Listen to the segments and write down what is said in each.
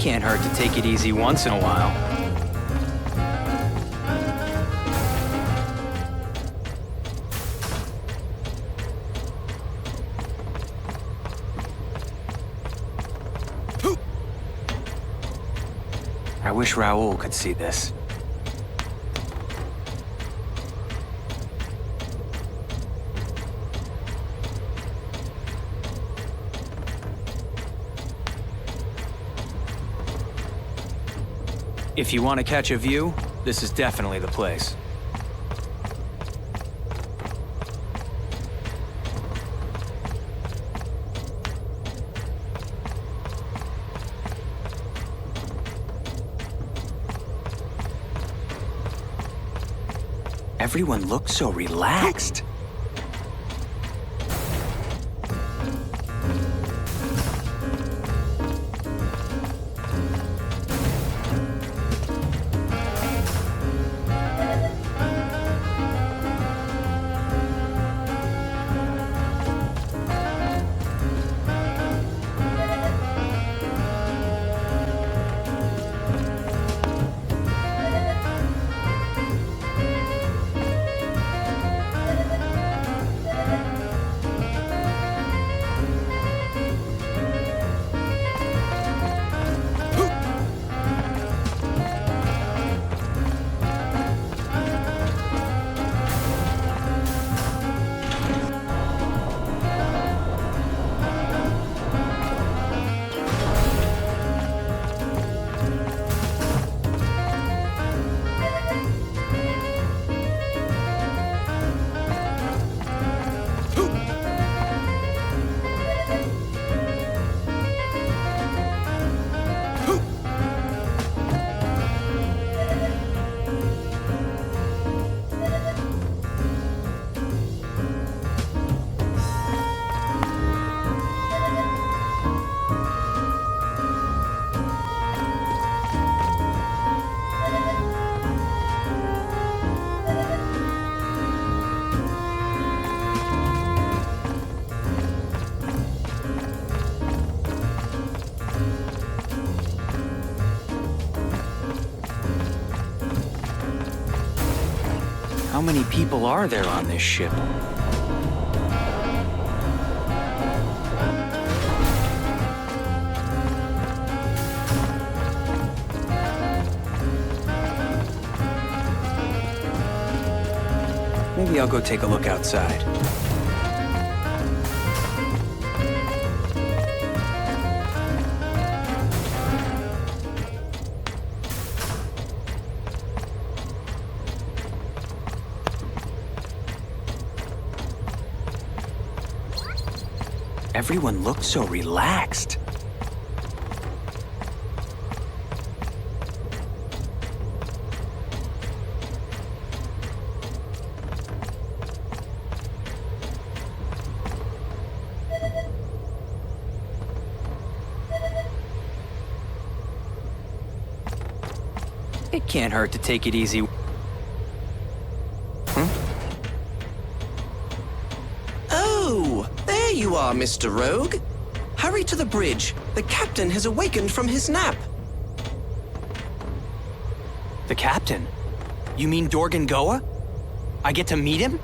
Can't hurt to take it easy once in a while. I wish Raoul could see this. If you want to catch a view, this is definitely the place. Everyone looks so relaxed. How many people are there on this ship? Maybe I'll go take a look outside. Everyone looks so relaxed. It can't hurt to take it easy. You are, Mr. Rogue. Hurry to the bridge. The captain has awakened from his nap. The captain? You mean Dorgan Goa? I get to meet him?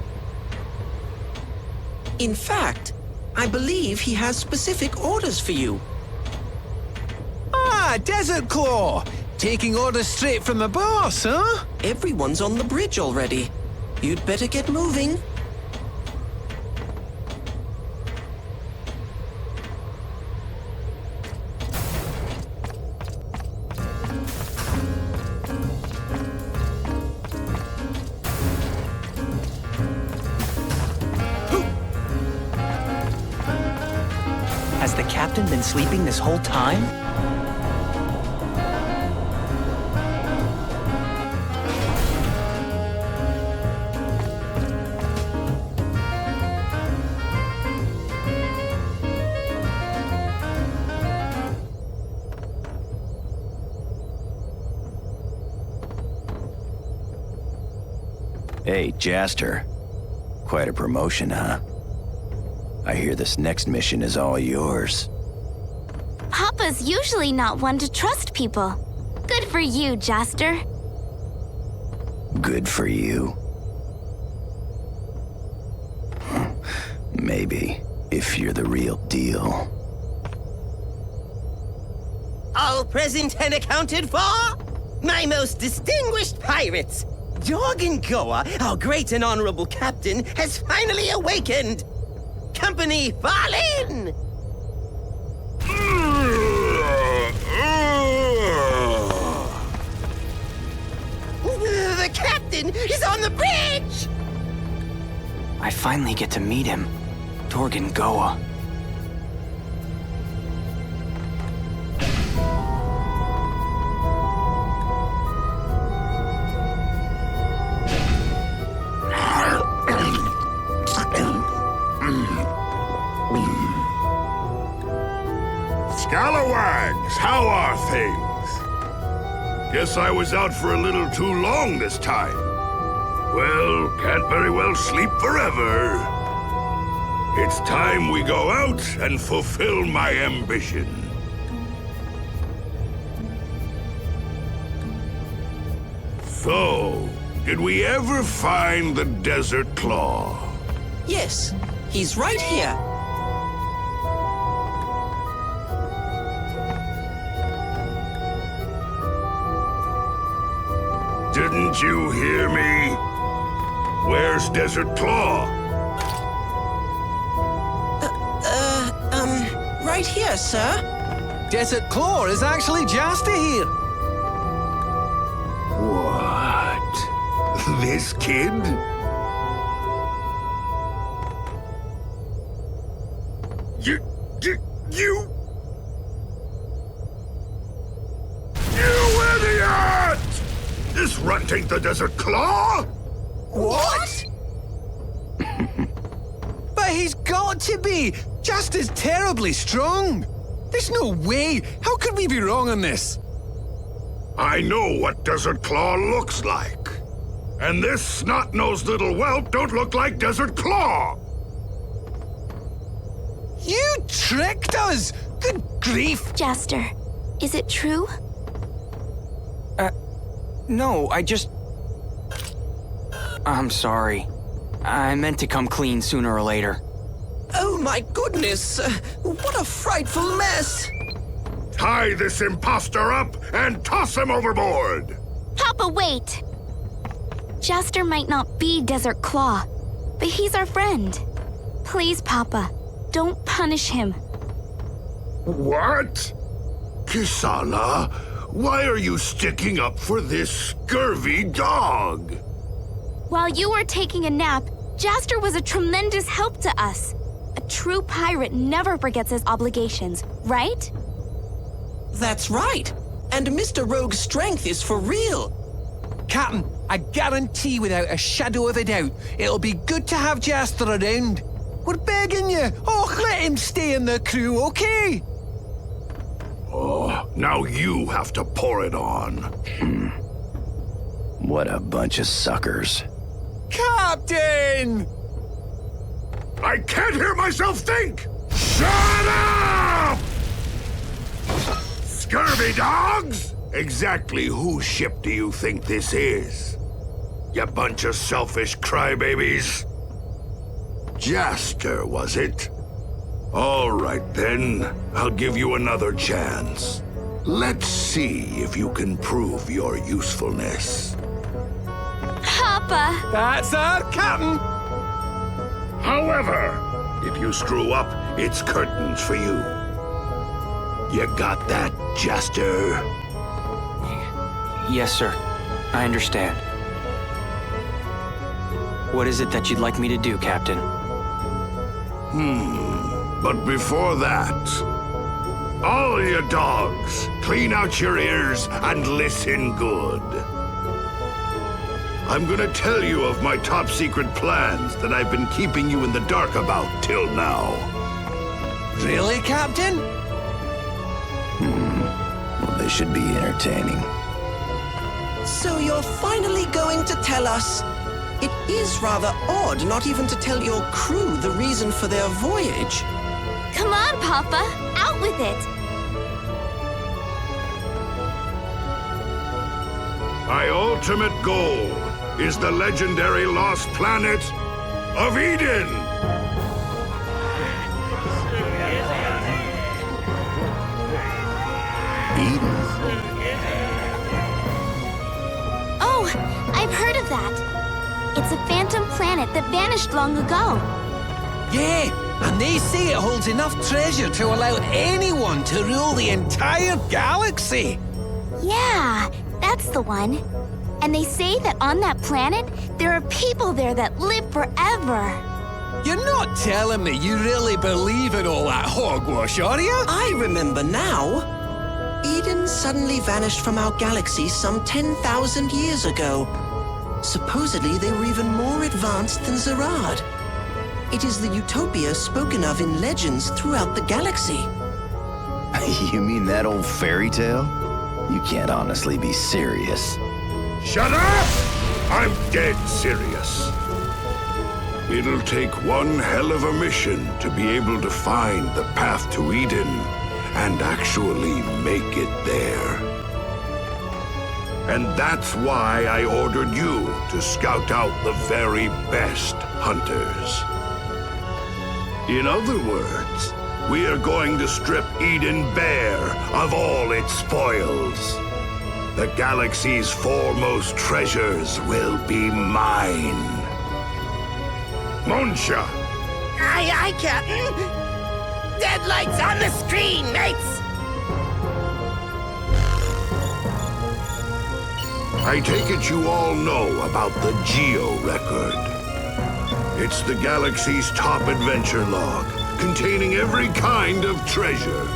In fact, I believe he has specific orders for you. Ah, Desert Claw! Taking orders straight from the boss, huh? Everyone's on the bridge already. You'd better get moving. Has the captain been sleeping this whole time? Hey, Jaster. Quite a promotion, huh? I hear this next mission is all yours. Papa Papa's usually not one to trust people. Good for you, Jaster. Good for you. Maybe, if you're the real deal. All present and accounted for? My most distinguished pirates! Dog and Goa, our great and honorable captain, has finally awakened! Company, fall in! The captain is on the bridge! I finally get to meet him. Dorgan Goa. Scalawags, how are things? Guess I was out for a little too long this time. Well, can't very well sleep forever. It's time we go out and fulfill my ambition. So, did we ever find the Desert Claw? Yes, he's right here. Didn't you hear me? Where's Desert Claw? Right here, sir. Desert Claw is actually Jaster here. What? This kid? You idiot! This runt ain't the Desert Claw! What? But he's got to be! Jaster's terribly strong! There's no way! How could we be wrong on this? I know what Desert Claw looks like. And this snot-nosed little whelp don't look like Desert Claw! You tricked us! Good grief! Jaster, is it true? No, I'm sorry. I meant to come clean sooner or later. Oh my goodness! What a frightful mess! Tie this imposter up and toss him overboard! Papa, wait! Jaster might not be Desert Claw, but he's our friend. Please, Papa, don't punish him. What? Kisala, why are you sticking up for this scurvy dog? While you were taking a nap, Jaster was a tremendous help to us. A true pirate never forgets his obligations, right? That's right. And Mr. Rogue's strength is for real. Captain, I guarantee without a shadow of a doubt, it'll be good to have Jaster around. We're begging you. Oh, let him stay in the crew, okay? Oh, now you have to pour it on. What a bunch of suckers. Captain! I can't hear myself think! Shut up! Scurvy dogs! Exactly whose ship do you think this is? You bunch of selfish crybabies. Jaster, was it? All right, then. I'll give you another chance. Let's see if you can prove your usefulness. Papa! That's our captain! However, if you screw up, it's curtains for you. You got that, Jaster? Yes, sir. I understand. What is it that you'd like me to do, Captain? But before that, all you dogs, clean out your ears and listen good. I'm gonna tell you of my top secret plans that I've been keeping you in the dark about till now. Really, Captain? Well, they should be entertaining. So you're finally going to tell us? It is rather odd not even to tell your crew the reason for their voyage. Come on, Papa! Out with it! My ultimate goal is the legendary lost planet of Eden. Eden? Oh, I've heard of that. It's a phantom planet that vanished long ago. Yeah, and they say it holds enough treasure to allow anyone to rule the entire galaxy. Yeah, that's the one. And they say that on that planet, there are people there that live forever. You're not telling me you really believe in all that hogwash, are you? I remember now. Eden suddenly vanished from our galaxy some 10,000 years ago. Supposedly, they were even more advanced than Zerad. It is the utopia spoken of in legends throughout the galaxy. You mean that old fairy tale? You can't honestly be serious. Shut up! I'm dead serious. It'll take one hell of a mission to be able to find the path to Eden and actually make it there. And that's why I ordered you to scout out the very best hunters. In other words, we are going to strip Eden bare of all its spoils. The galaxy's foremost treasures will be mine. Monsha! Aye, Captain. Deadlights on the screen, mates. I take it you all know about the Geo record. It's the galaxy's top adventure log, containing every kind of treasure.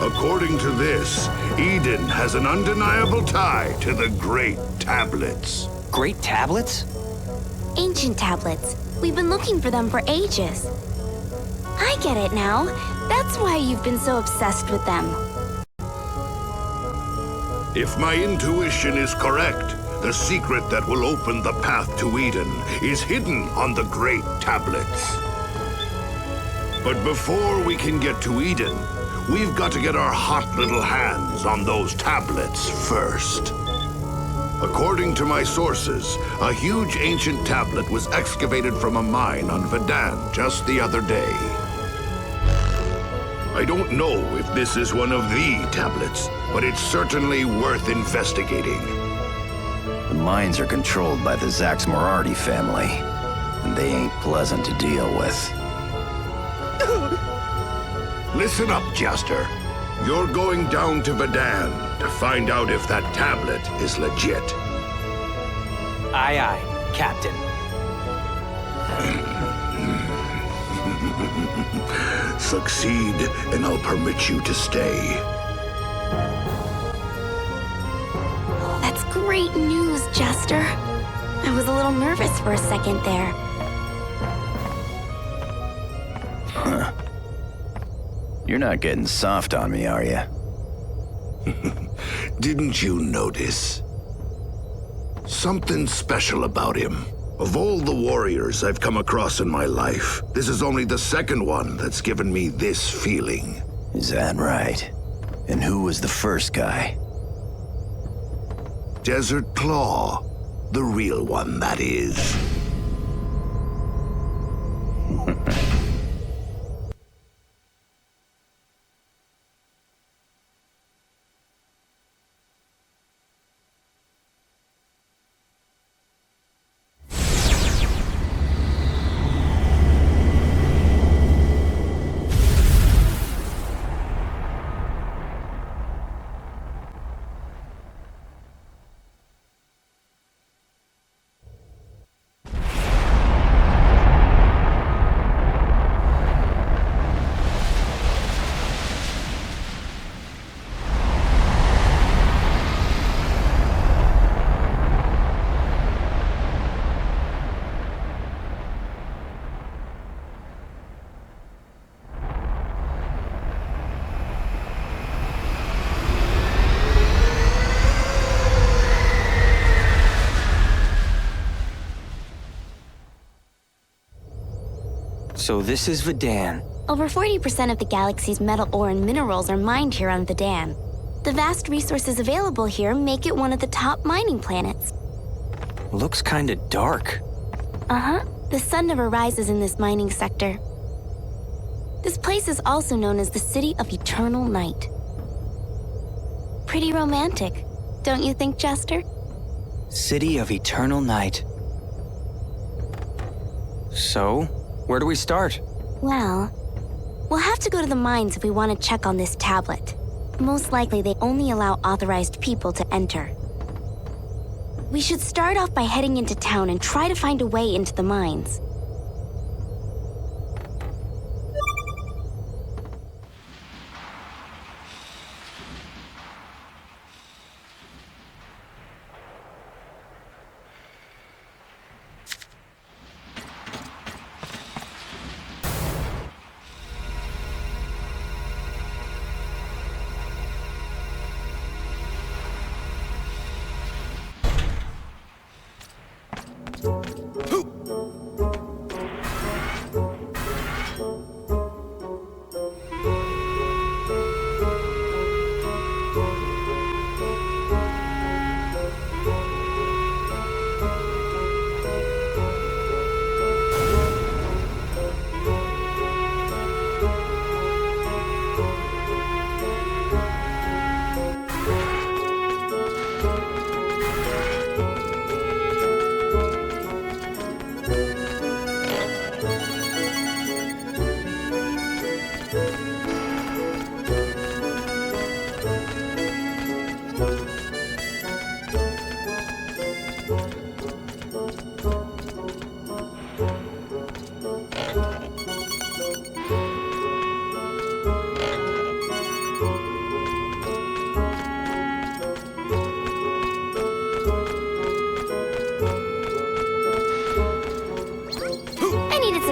According to this, Eden has an undeniable tie to the Great Tablets. Great tablets? Ancient tablets. We've been looking for them for ages. I get it now. That's why you've been so obsessed with them. If my intuition is correct, the secret that will open the path to Eden is hidden on the Great Tablets. But before we can get to Eden, we've got to get our hot little hands on those tablets first. According to my sources, a huge ancient tablet was excavated from a mine on Vedan just the other day. I don't know if this is one of the tablets, but it's certainly worth investigating. The mines are controlled by the Zaxmorardi family, and they ain't pleasant to deal with. Listen up, Jaster. You're going down to Vedan to find out if that tablet is legit. Aye, aye, Captain. Succeed, and I'll permit you to stay. That's great news, Jester. I was a little nervous for a second there. Huh. You're not getting soft on me, are you? Didn't you notice? Something special about him. Of all the warriors I've come across in my life, this is only the second one that's given me this feeling. Is that right? And who was the first guy? Desert Claw. The real one, that is. So this is Vedan. Over 40% of the galaxy's metal ore and minerals are mined here on Vedan. The vast resources available here make it one of the top mining planets. Looks kinda dark. Uh-huh. The sun never rises in this mining sector. This place is also known as the City of Eternal Night. Pretty romantic, don't you think, Jester? City of Eternal Night. So, where do we start? Well, we'll have to go to the mines if we want to check on this tablet. Most likely they only allow authorized people to enter. We should start off by heading into town and try to find a way into the mines.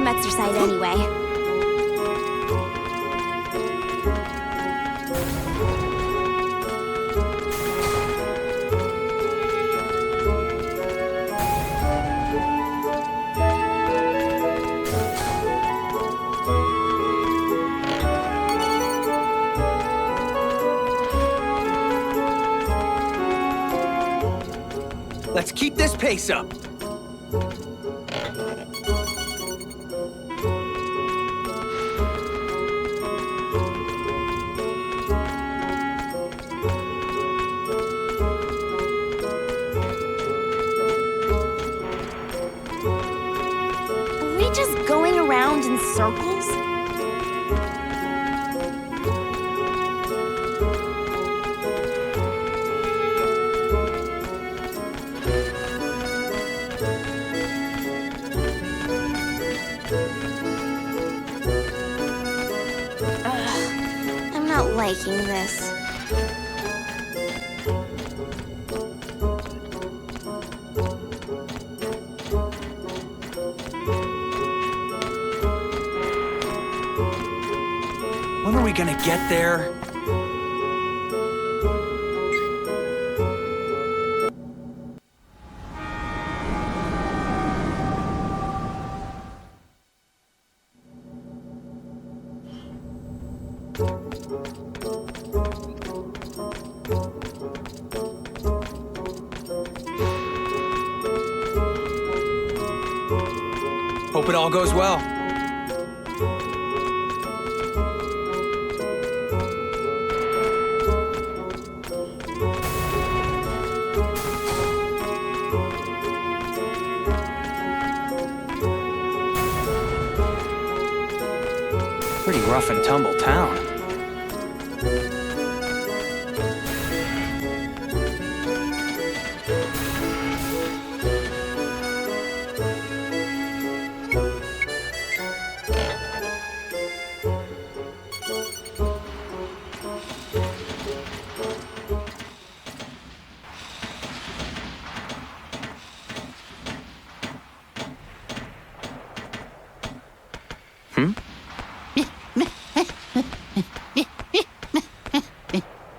Exercise anyway. Let's keep this pace up. Going around in circles? I'm not liking this. When are we gonna get there? Hope it all goes well. Pretty rough and tumble town.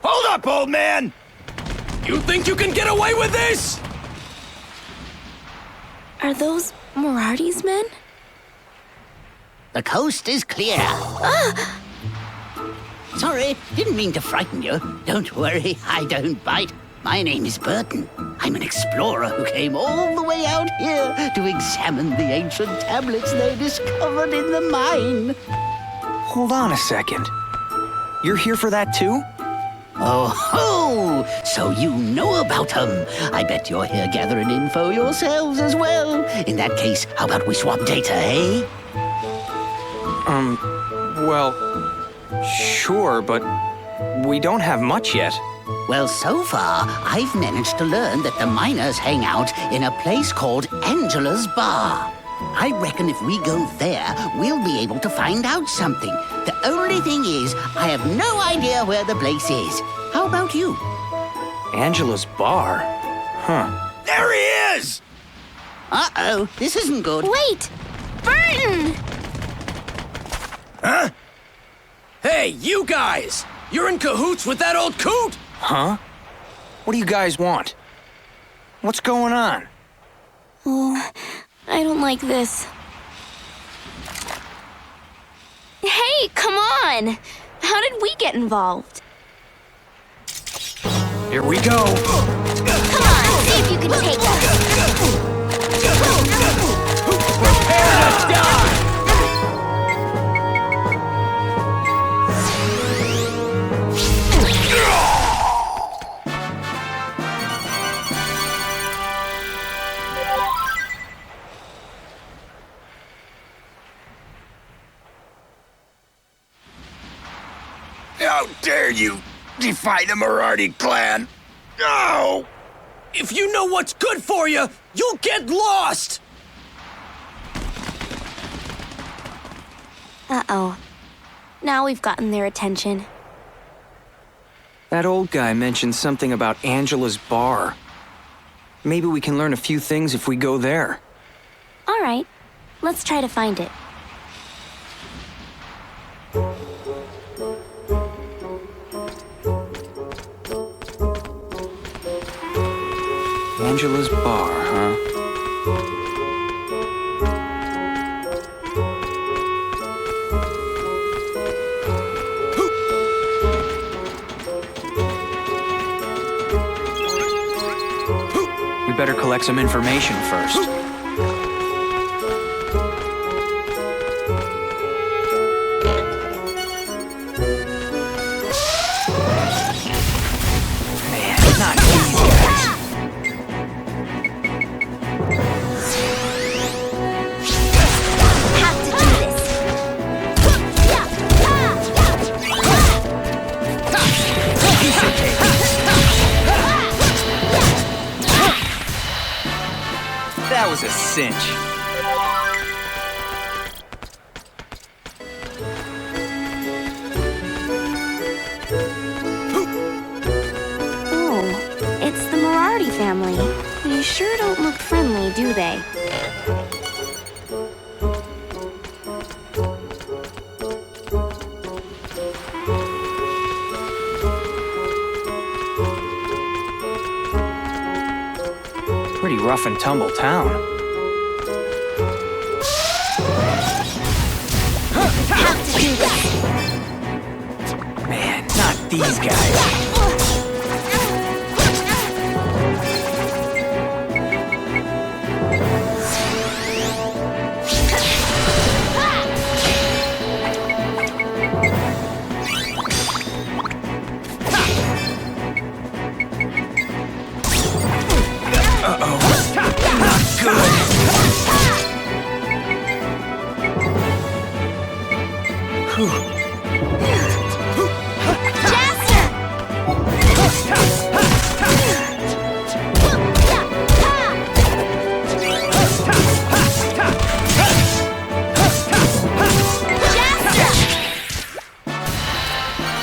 Hold up, old man! You think you can get away with this? Are those Morarty's men? The coast is clear. Sorry, didn't mean to frighten you. Don't worry, I don't bite. My name is Burton. I'm an explorer who came all the way out here to examine the ancient tablets they discovered in the mine. Hold on a second. You're here for that too? Oh ho! So you know about them. I bet you're here gathering info yourselves as well. In that case, how about we swap data, eh? Well, sure, but we don't have much yet. Well, so far, I've managed to learn that the miners hang out in a place called Angela's Bar. I reckon if we go there, we'll be able to find out something. The only thing is, I have no idea where the place is. How about you? Angela's bar? Huh. There he is! Uh-oh, this isn't good. Wait! Burton! Huh? Hey, you guys! You're in cahoots with that old coot! Huh? What do you guys want? What's going on? Oh, I don't like this. Hey, come on! How did we get involved? Here we go! Come on, see if you can take us! Prepare to die! How dare you defy the Marathi clan? No! If you know what's good for you, you'll get lost! Uh-oh. Now we've gotten their attention. That old guy mentioned something about Angela's bar. Maybe we can learn a few things if we go there. All right, let's try to find it. Angela's bar, huh? We better collect some information first. Man, not these guys. Have to do this. That was a cinch. Oh, it's the Marathi family. You sure don't look friendly, do they? Pretty rough and tumble town. Have to do this. Man, not these guys.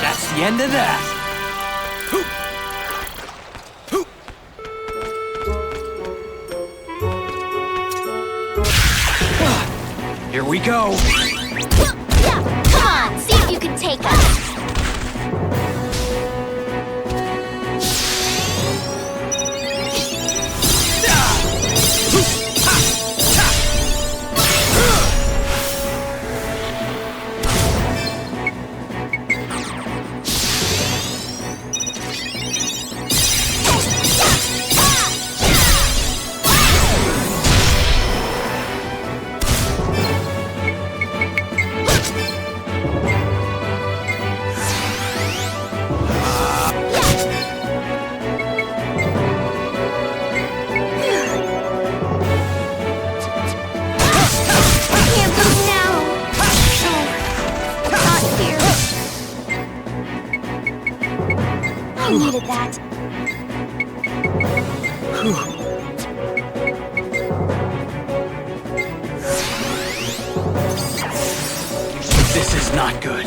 That's the end of that. Here we go. Come on, see if you can take us. that. This is not good.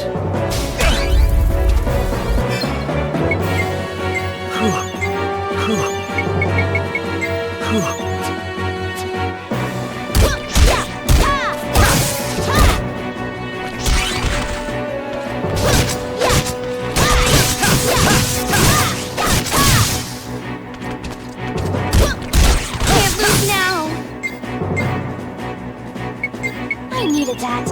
Can't lose now. I needed that.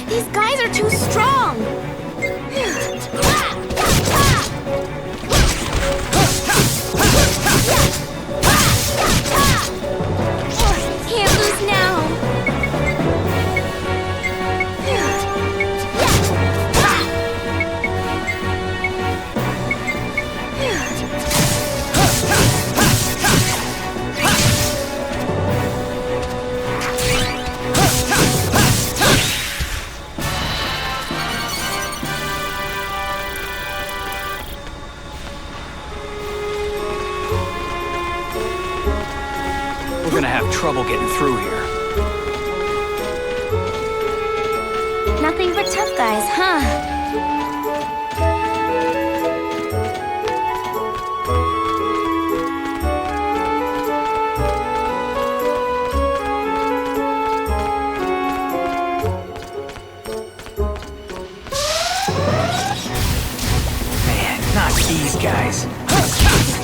These guys are too strong! Can't lose now! We're gonna have trouble getting through here. Nothing but tough guys, huh? Man, not these guys.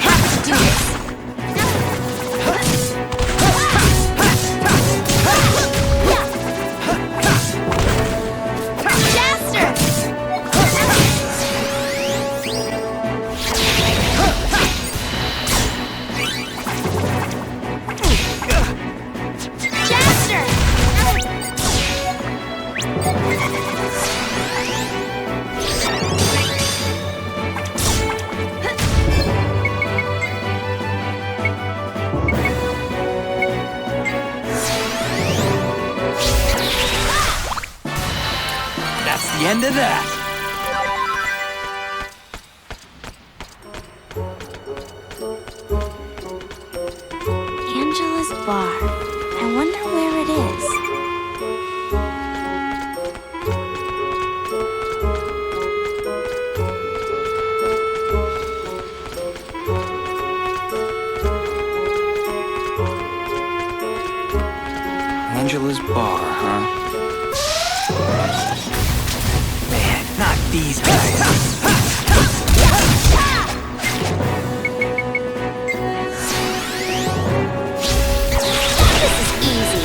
Have to do this. The end of that. Angela's bar. I wonder where it is. Angela's bar, huh? Not these guys. This is easy.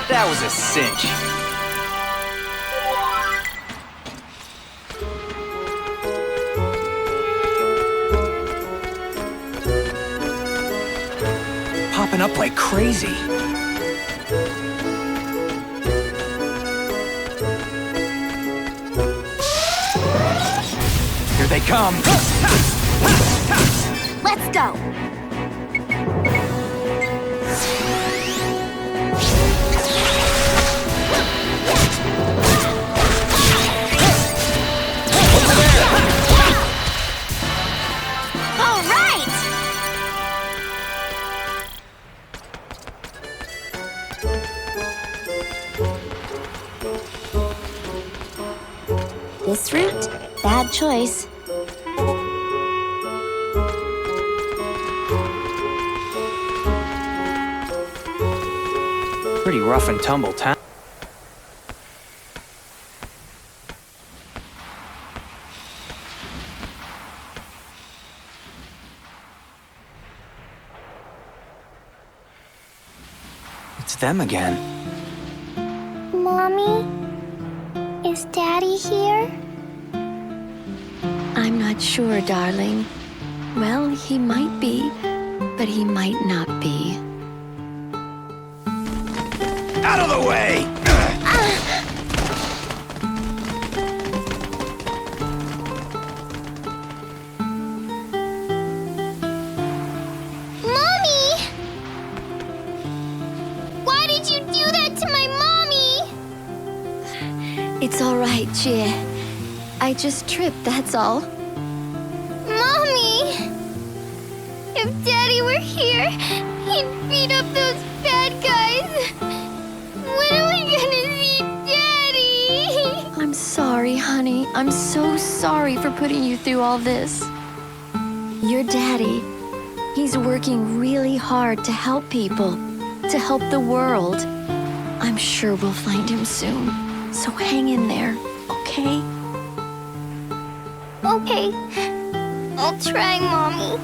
That was a cinch. Popping up like crazy. Here they come. Let's go. All right. This route? Bad choice. Pretty rough and tumble town. It's them again. Mommy? Is Daddy here? I'm not sure, darling. Well, he might be, but he might not be. Out of the way! Mommy! Why did you do that to my mommy? It's all right, Gia. I just tripped, that's all. Mommy! If Daddy were here, he'd beat up those bad guys. When are we gonna see Daddy? I'm sorry, honey. I'm so sorry for putting you through all this. Your daddy, he's working really hard to help people, to help the world. I'm sure we'll find him soon. So hang in there, okay? Okay. I'll try, Mommy.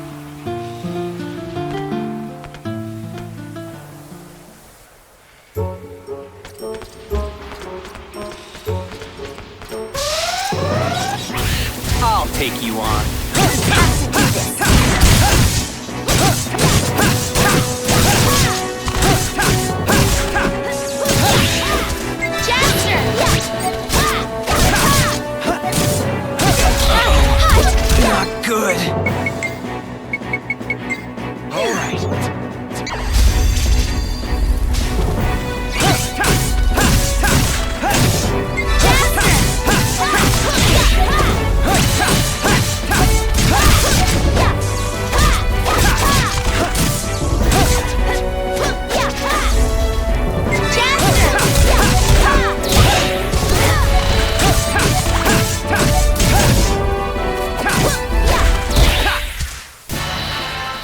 I'll take you on. Not good. All right.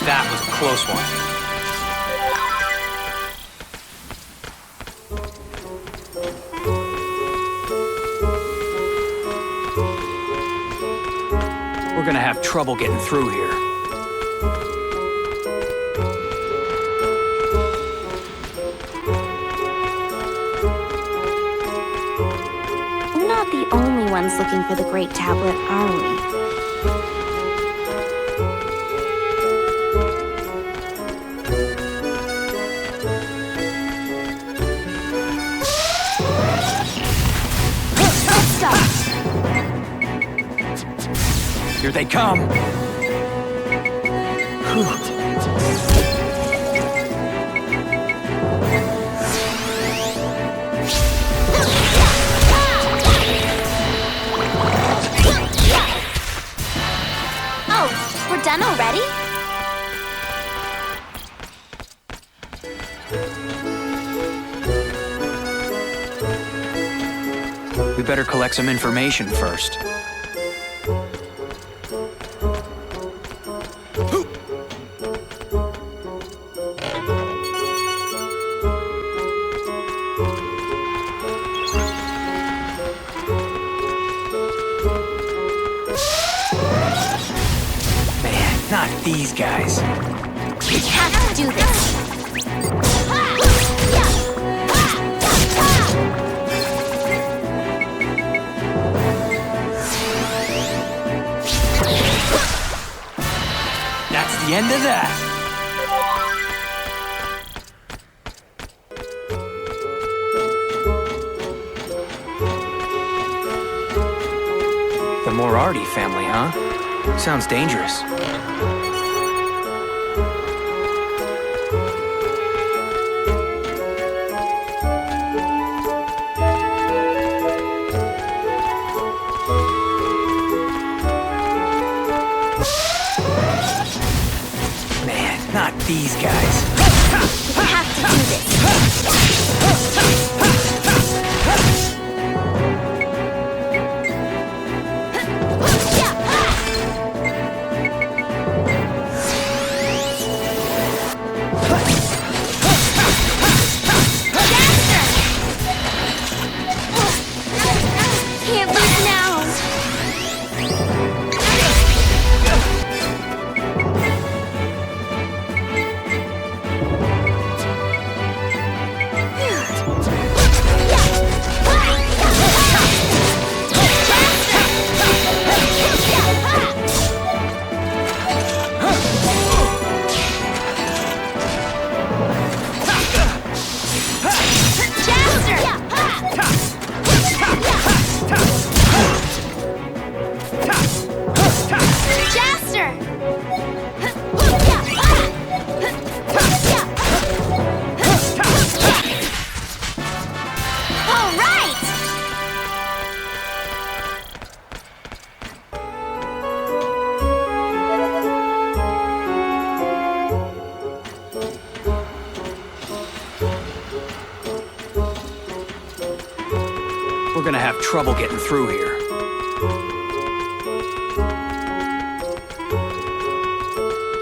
That was a close one. We're gonna have trouble getting through here. We're not the only ones looking for the Great Tablet, are we? Here they come. Oh, we're done already? We better collect some information first. Not these guys. We have to do this. That's the end of that. The Moriarty family, huh? Sounds dangerous. Man, not these guys. We have to do this. We're gonna have trouble getting through here.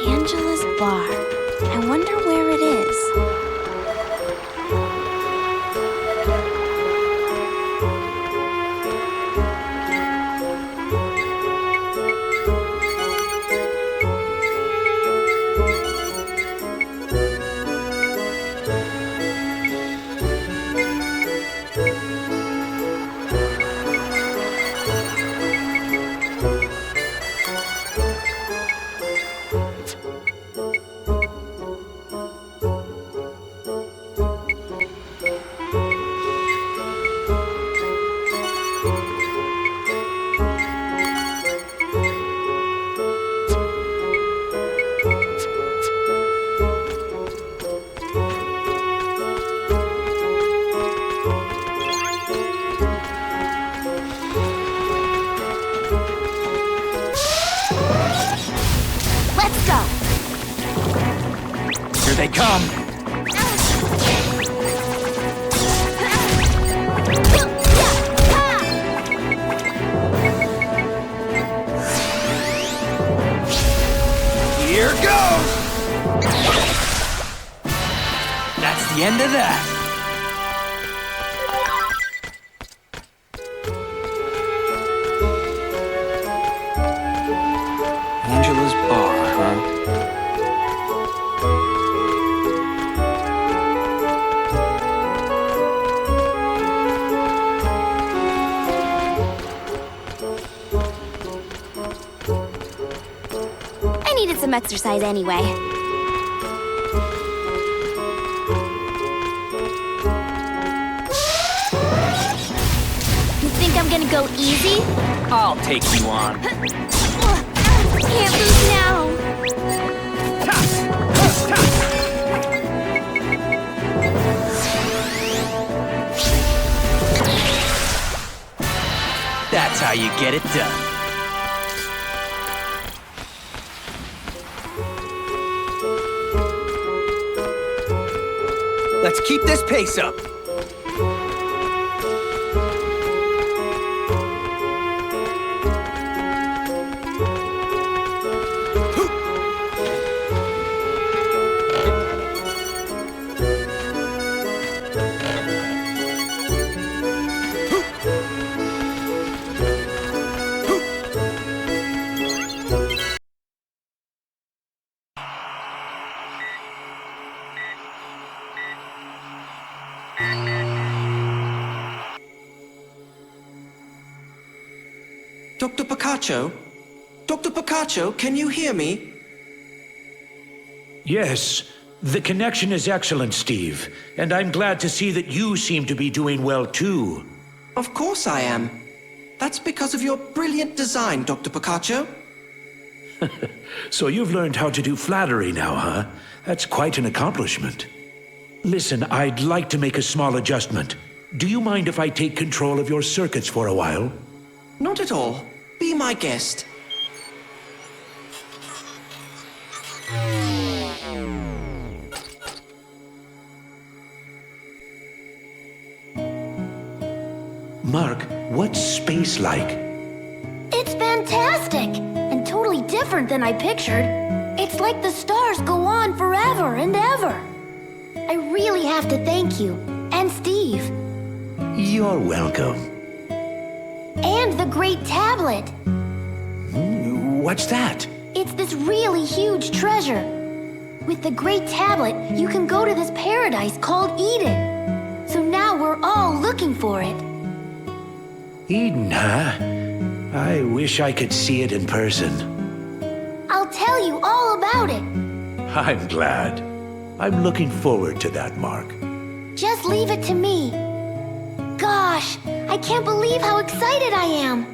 Angela's bar. I wonder where it is. They come! Here goes! That's the end of that. Angela's bar, huh? Some exercise anyway. You think I'm gonna go easy? I'll take you on. Can't lose now. That's how you get it done. Let's keep this pace up. Dr. Picacho? Dr. Picacho, can you hear me? Yes, the connection is excellent, Steve. And I'm glad to see that you seem to be doing well, too. Of course I am. That's because of your brilliant design, Dr. Picacho. So you've learned how to do flattery now, huh? That's quite an accomplishment. Listen, I'd like to make a small adjustment. Do you mind if I take control of your circuits for a while? Not at all. Be my guest. Mark, what's space like? It's fantastic! And totally different than I pictured. It's like the stars go on forever and ever. I really have to thank you. And Steve. You're welcome. And the Great Tablet. What's that? It's this really huge treasure. With the Great Tablet, you can go to this paradise called Eden. So now we're all looking for it. Eden, huh? I wish I could see it in person. I'll tell you all about it. I'm glad. I'm looking forward to that, Mark. Just leave it to me. Gosh, I can't believe how excited I am.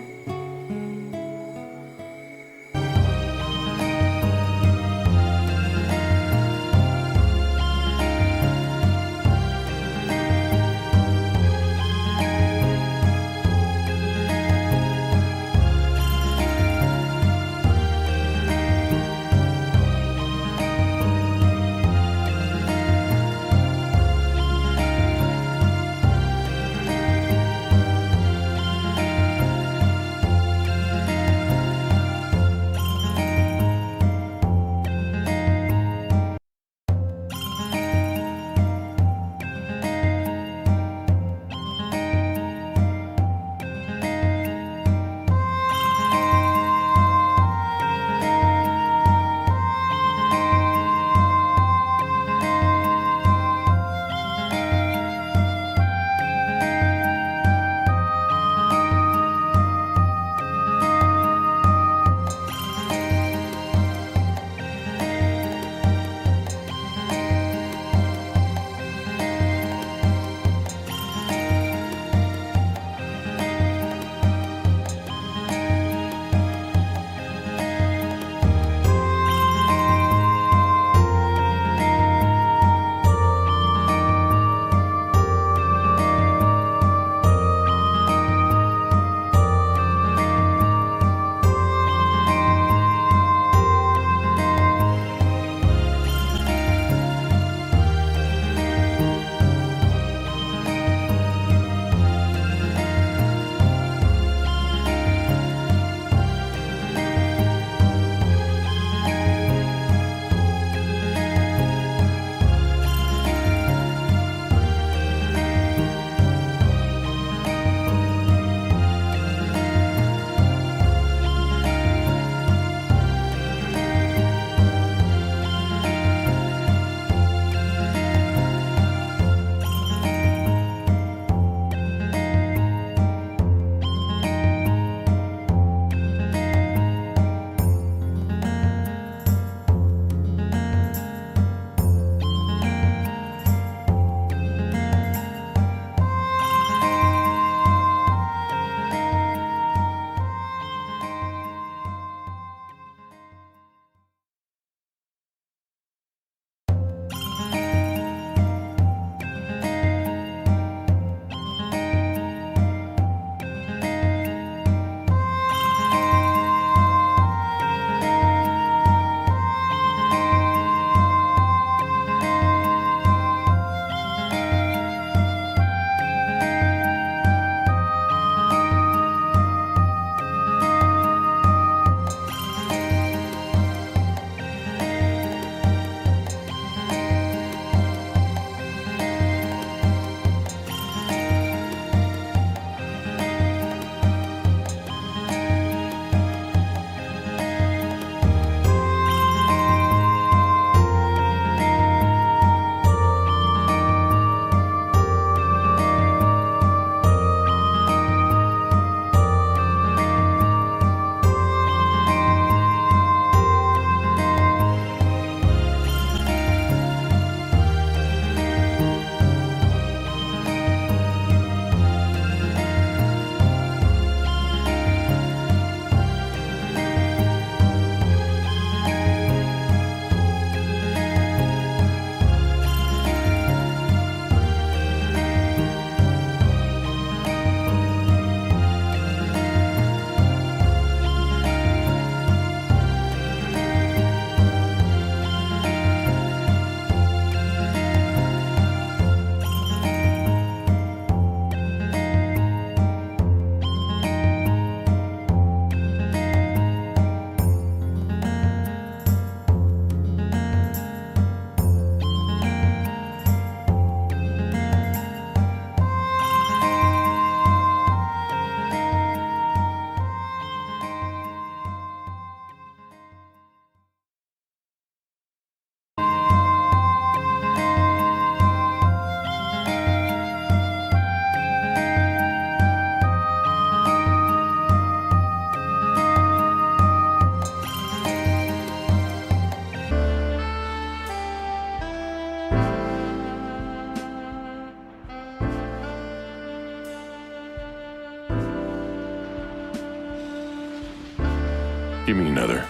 Give me another.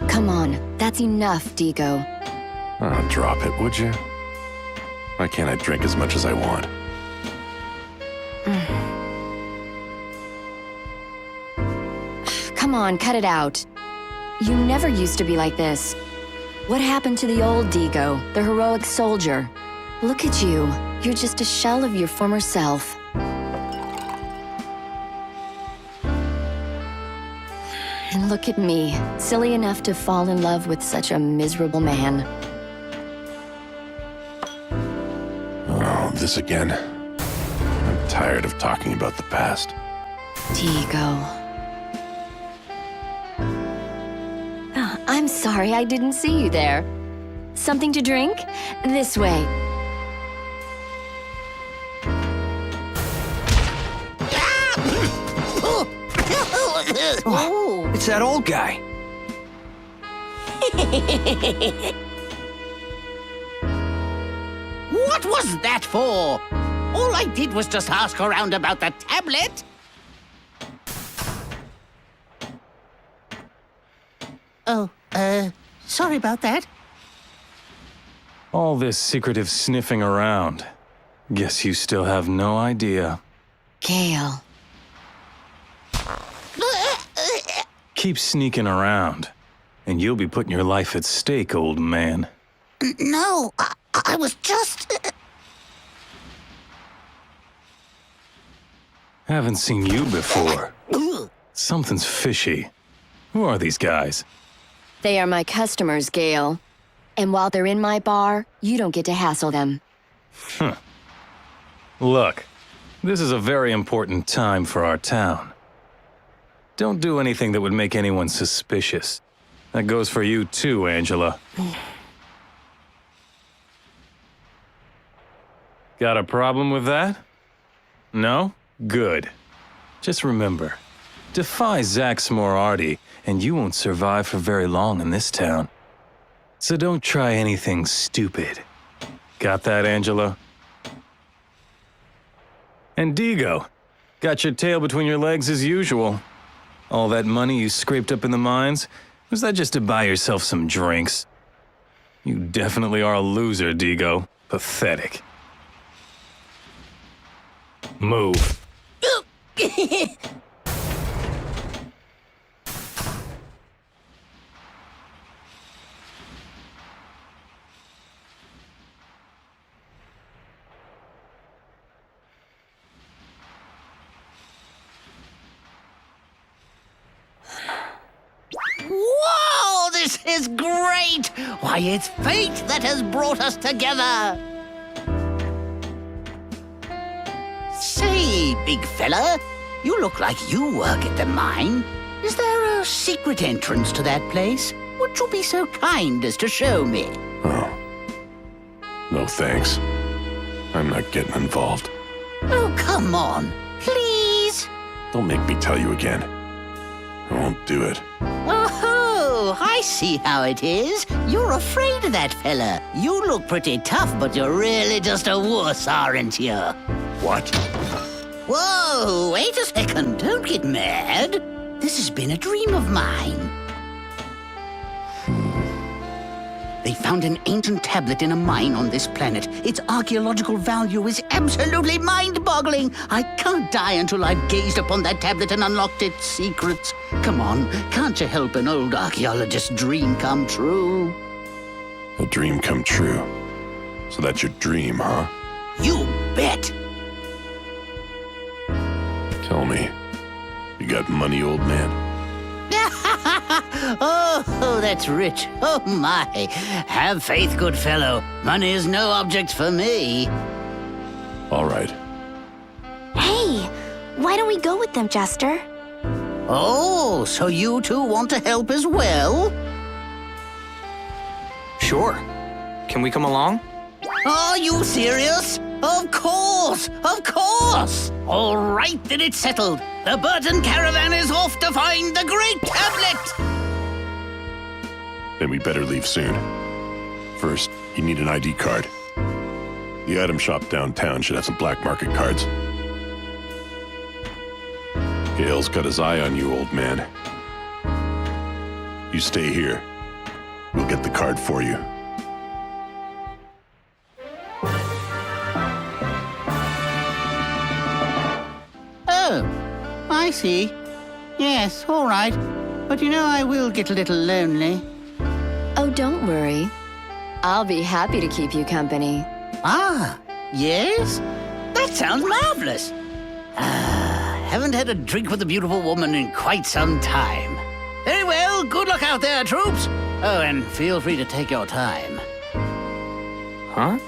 Come on, that's enough, Digo. Oh, drop it, would you? Why can't I drink as much as I want? Come on, cut it out. You never used to be like this. What happened to the old Digo, the heroic soldier? Look at you. You're just a shell of your former self. And look at me, silly enough to fall in love with such a miserable man. Oh, this again. I'm tired of talking about the past. Digo. I'm sorry I didn't see you there. Something to drink? This way. Oh, it's that old guy. What was that for? All I did was just ask around about the tablet. Oh, sorry about that. All this secretive sniffing around. Guess you still have no idea. Gale. Keep sneaking around, and you'll be putting your life at stake, old man. No, I was just... Haven't seen you before. Something's fishy. Who are these guys? They are my customers, Gale. And while they're in my bar, you don't get to hassle them. Look, this is a very important time for our town. Don't do anything that would make anyone suspicious. That goes for you too, Angela. Got a problem with that? No? Good. Just remember, defy Zax Moriarty, and you won't survive for very long in this town. So don't try anything stupid. Got that, Angela? And Digo, got your tail between your legs as usual. All that money you scraped up in the mines, was that just to buy yourself some drinks? You definitely are a loser, Digo. Pathetic. Move. Whoa, this is great! Why, it's fate that has brought us together! Say, big fella, you look like you work at the mine. Is there a secret entrance to that place? Would you be so kind as to show me? Oh. No thanks. I'm not getting involved. Oh, come on, please. Don't make me tell you again. I won't do it. Oh, I see how it is. You're afraid of that fella. You look pretty tough, but you're really just a wuss, aren't you? What? Whoa, wait a second. Don't get mad. This has been a dream of mine. They found an ancient tablet in a mine on this planet. Its archaeological value is absolutely mind-boggling. I can't die until I've gazed upon that tablet and unlocked its secrets. Come on, can't you help an old archaeologist's dream come true? A dream come true. So that's your dream, huh? You bet! Tell me, you got money, old man? Oh, that's rich. Oh, my. Have faith, good fellow. Money is no object for me. All right. Hey, why don't we go with them, Jester? Oh, so you two want to help as well? Sure. Can we come along? Are you serious? Of course! Of course! All right, then it's settled. The Burton Caravan is off to find the Great Tablet! Then we better leave soon. First, you need an ID card. The item shop downtown should have some black market cards. Gale's got his eye on you, old man. You stay here. We'll get the card for you. Oh, I see. Yes, all right. But you know, I will get a little lonely. Oh, don't worry. I'll be happy to keep you company. Ah, yes? That sounds marvelous. Haven't had a drink with a beautiful woman in quite some time. Very well, good luck out there, troops. Oh, and feel free to take your time. Huh?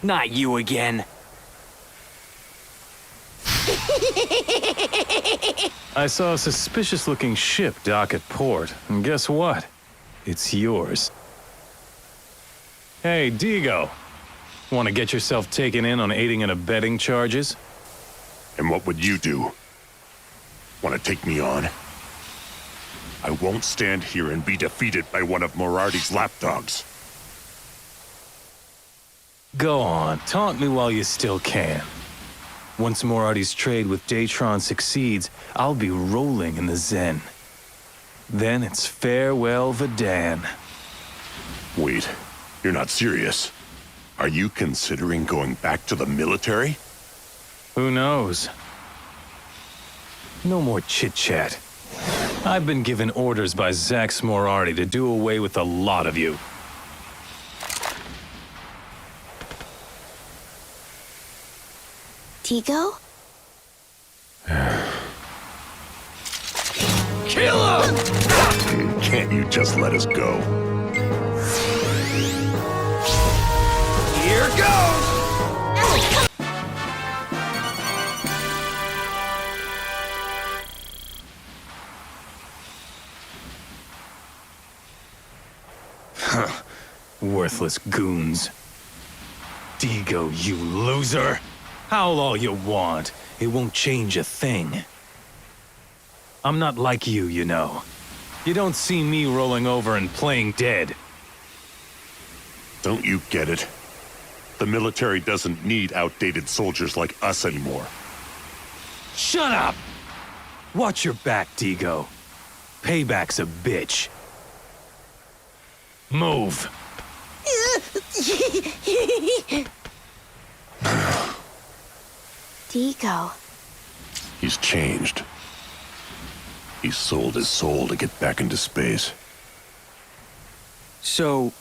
Not you again. I saw a suspicious-looking ship dock at port, and guess what? It's yours. Hey, Digo. Want to get yourself taken in on aiding and abetting charges? And what would you do? Want to take me on? I won't stand here and be defeated by one of Morarty's lapdogs. Go on, taunt me while you still can. Once Morarty's trade with Daytron succeeds, I'll be rolling in the Zen. Then it's farewell, Vedan. Wait, you're not serious. Are you considering going back to the military? Who knows? No more chit-chat. I've been given orders by Zax Morarty to do away with a lot of you. Tigo? Kill him! Can't you just let us go? Here goes! Worthless goons. Digo, you loser! Howl all you want. It won't change a thing. I'm not like you, you know. You don't see me rolling over and playing dead. Don't you get it? The military doesn't need outdated soldiers like us anymore. Shut up! Watch your back, Digo. Payback's a bitch. Move. Digo. He's changed. He sold his soul to get back into space. So,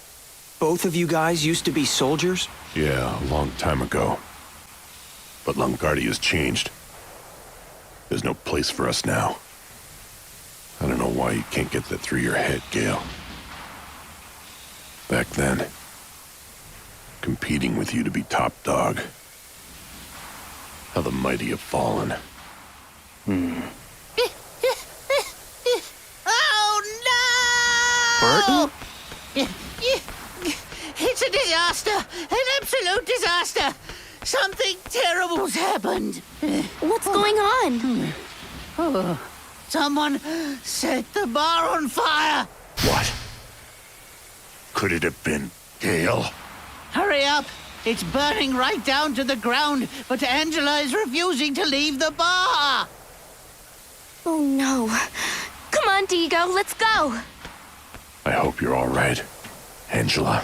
both of you guys used to be soldiers? Yeah, a long time ago. But Longardia's changed. There's no place for us now. I don't know why you can't get that through your head, Gale. Back then, competing with you to be top dog. How the mighty have fallen. Oh, no! It's a disaster! An absolute disaster! Something terrible's happened. What's going on? Oh, someone set the bar on fire! What? Could it have been Gale? Hurry up! It's burning right down to the ground, but Angela is refusing to leave the bar! Oh no. Come on, Digo, let's go! I hope you're all right, Angela.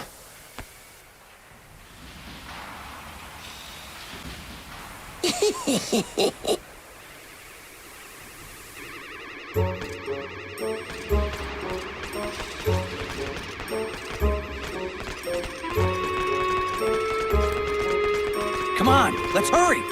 Come on, let's hurry!